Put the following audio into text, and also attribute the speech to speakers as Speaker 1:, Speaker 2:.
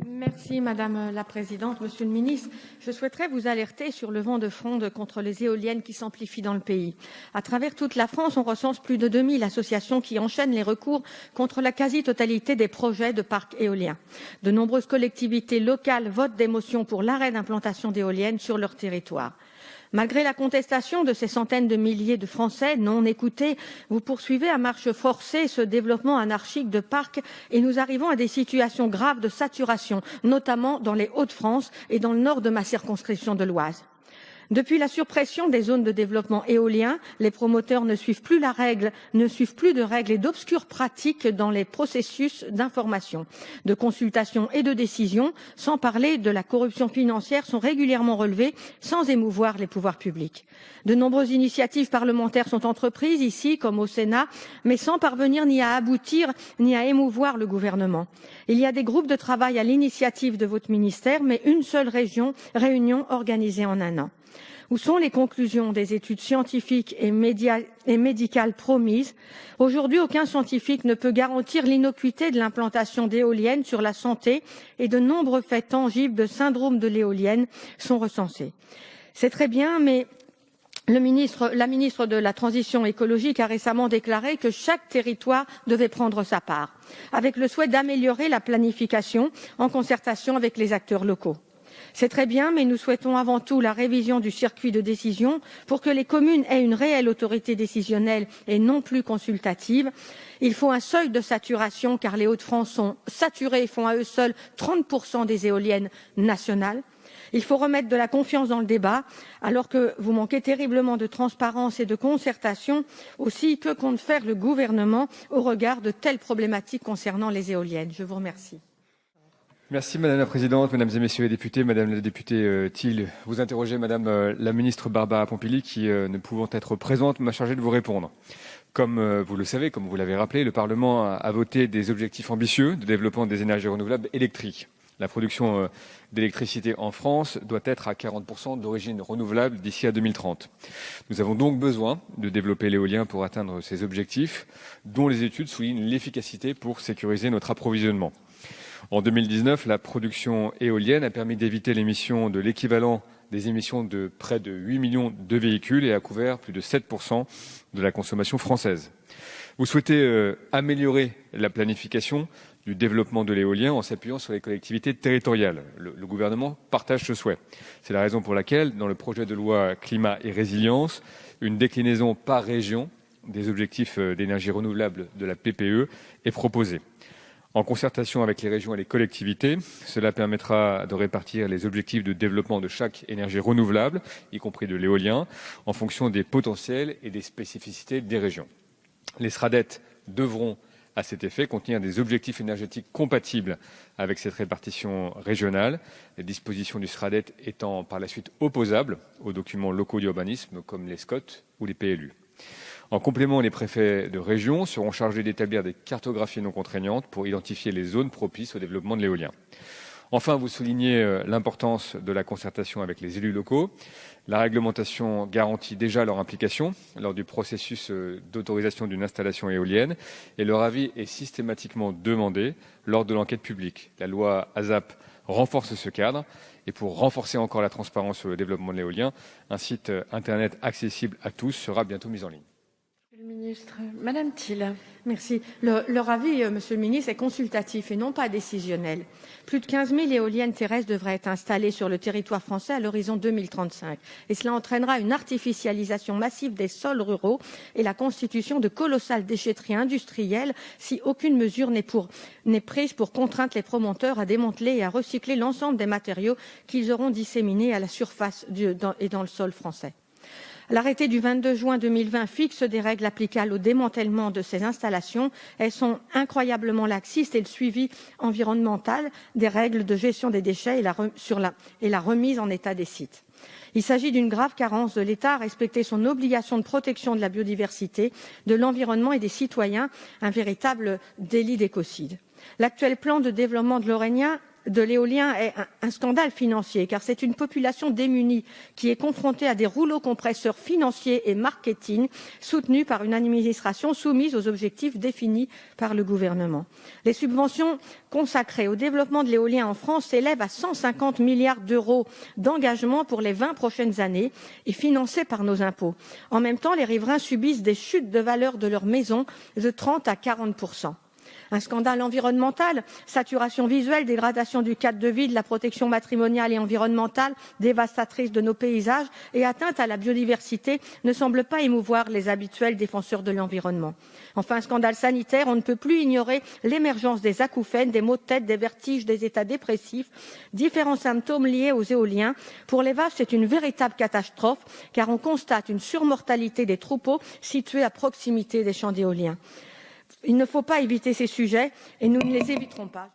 Speaker 1: Merci Madame la Présidente. Monsieur le Ministre, je souhaiterais vous alerter sur le vent de fronde contre les éoliennes qui s'amplifie dans le pays. À travers toute la France, on recense plus de 2000 associations qui enchaînent les recours contre la quasi-totalité des projets de parcs éoliens. De nombreuses collectivités locales votent des motions pour l'arrêt d'implantation d'éoliennes sur leur territoire. Malgré la contestation de ces centaines de milliers de Français non écoutés, vous poursuivez à marche forcée ce développement anarchique de parcs et nous arrivons à des situations graves de saturation, notamment dans les Hauts-de-France et dans le nord de ma circonscription de l'Oise. Depuis la suppression des zones de développement éolien, les promoteurs ne suivent plus de règles et d'obscures pratiques dans les processus d'information, de consultation et de décision, sans parler de la corruption financière, sont régulièrement relevées sans émouvoir les pouvoirs publics. De nombreuses initiatives parlementaires sont entreprises ici comme au Sénat, mais sans parvenir ni à aboutir ni à émouvoir le gouvernement. Il y a des groupes de travail à l'initiative de votre ministère, mais une seule réunion organisée en un an. Où sont les conclusions des études scientifiques et médicales promises? Aujourd'hui, aucun scientifique ne peut garantir l'innocuité de l'implantation d'éoliennes sur la santé et de nombreux faits tangibles de syndrome de l'éolienne sont recensés. C'est très bien, mais la ministre de la Transition écologique a récemment déclaré que chaque territoire devait prendre sa part, avec le souhait d'améliorer la planification en concertation avec les acteurs locaux. C'est très bien, mais nous souhaitons avant tout la révision du circuit de décision pour que les communes aient une réelle autorité décisionnelle et non plus consultative. Il faut un seuil de saturation car les Hauts-de-France sont saturés et font à eux seuls 30% des éoliennes nationales. Il faut remettre de la confiance dans le débat, alors que vous manquez terriblement de transparence et de concertation. Aussi, que compte faire le gouvernement au regard de telles problématiques concernant les éoliennes? Je vous remercie.
Speaker 2: Merci Madame la Présidente, Mesdames et Messieurs les députés, Madame la députée Thiel. Vous interrogez Madame la Ministre Barbara Pompili qui, ne pouvant être présente, m'a chargé de vous répondre. Comme vous le savez, comme vous l'avez rappelé, le Parlement a voté des objectifs ambitieux de développement des énergies renouvelables électriques. La production d'électricité en France doit être à 40% d'origine renouvelable d'ici à 2030. Nous avons donc besoin de développer l'éolien pour atteindre ces objectifs, dont les études soulignent l'efficacité pour sécuriser notre approvisionnement. En 2019, la production éolienne a permis d'éviter l'émission de l'équivalent des émissions de près de 8 millions de véhicules et a couvert plus de 7% de la consommation française. Vous souhaitez améliorer la planification du développement de l'éolien en s'appuyant sur les collectivités territoriales. Le gouvernement partage ce souhait. C'est la raison pour laquelle, dans le projet de loi Climat et Résilience, une déclinaison par région des objectifs d'énergie renouvelable de la PPE est proposée. En concertation avec les régions et les collectivités, cela permettra de répartir les objectifs de développement de chaque énergie renouvelable, y compris de l'éolien, en fonction des potentiels et des spécificités des régions. Les SRADET devront, à cet effet, contenir des objectifs énergétiques compatibles avec cette répartition régionale, les dispositions du SRADET étant par la suite opposables aux documents locaux d'urbanisme comme les SCOT ou les PLU. En complément, les préfets de région seront chargés d'établir des cartographies non contraignantes pour identifier les zones propices au développement de l'éolien. Enfin, vous soulignez l'importance de la concertation avec les élus locaux. La réglementation garantit déjà leur implication lors du processus d'autorisation d'une installation éolienne et leur avis est systématiquement demandé lors de l'enquête publique. La loi ASAP renforce ce cadre et pour renforcer encore la transparence sur le développement de l'éolien, un site internet accessible à tous sera bientôt mis en ligne.
Speaker 1: Monsieur le ministre, Madame Thiel. Merci. Leur avis, Monsieur le ministre, est consultatif et non pas décisionnel. Plus de 15 000 éoliennes terrestres devraient être installées sur le territoire français à l'horizon 2035. Et cela entraînera une artificialisation massive des sols ruraux et la constitution de colossales déchetteries industrielles si aucune mesure n'est prise pour contraindre les promoteurs à démanteler et à recycler l'ensemble des matériaux qu'ils auront disséminés à la surface et dans le sol français. L'arrêté du 22 juin 2020 fixe des règles applicables au démantèlement de ces installations. Elles sont incroyablement laxistes et le suivi environnemental des règles de gestion des déchets et la remise en état des sites. Il s'agit d'une grave carence de l'État à respecter son obligation de protection de la biodiversité, de l'environnement et des citoyens, un véritable délit d'écocide. L'actuel plan de développement de l'Orania de l'éolien est un scandale financier, car c'est une population démunie qui est confrontée à des rouleaux compresseurs financiers et marketing soutenus par une administration soumise aux objectifs définis par le gouvernement. Les subventions consacrées au développement de l'éolien en France s'élèvent à 150 milliards d'euros d'engagement pour les 20 prochaines années et financées par nos impôts. En même temps, les riverains subissent des chutes de valeur de leurs maisons de 30 à 40%. Un scandale environnemental, saturation visuelle, dégradation du cadre de vie, de la protection matrimoniale et environnementale, dévastatrice de nos paysages et atteinte à la biodiversité ne semblent pas émouvoir les habituels défenseurs de l'environnement. Enfin, scandale sanitaire, on ne peut plus ignorer l'émergence des acouphènes, des maux de tête, des vertiges, des états dépressifs, différents symptômes liés aux éoliens. Pour les vaches, c'est une véritable catastrophe car on constate une surmortalité des troupeaux situés à proximité des champs d'éoliens. Il ne faut pas éviter ces sujets et nous ne les éviterons pas.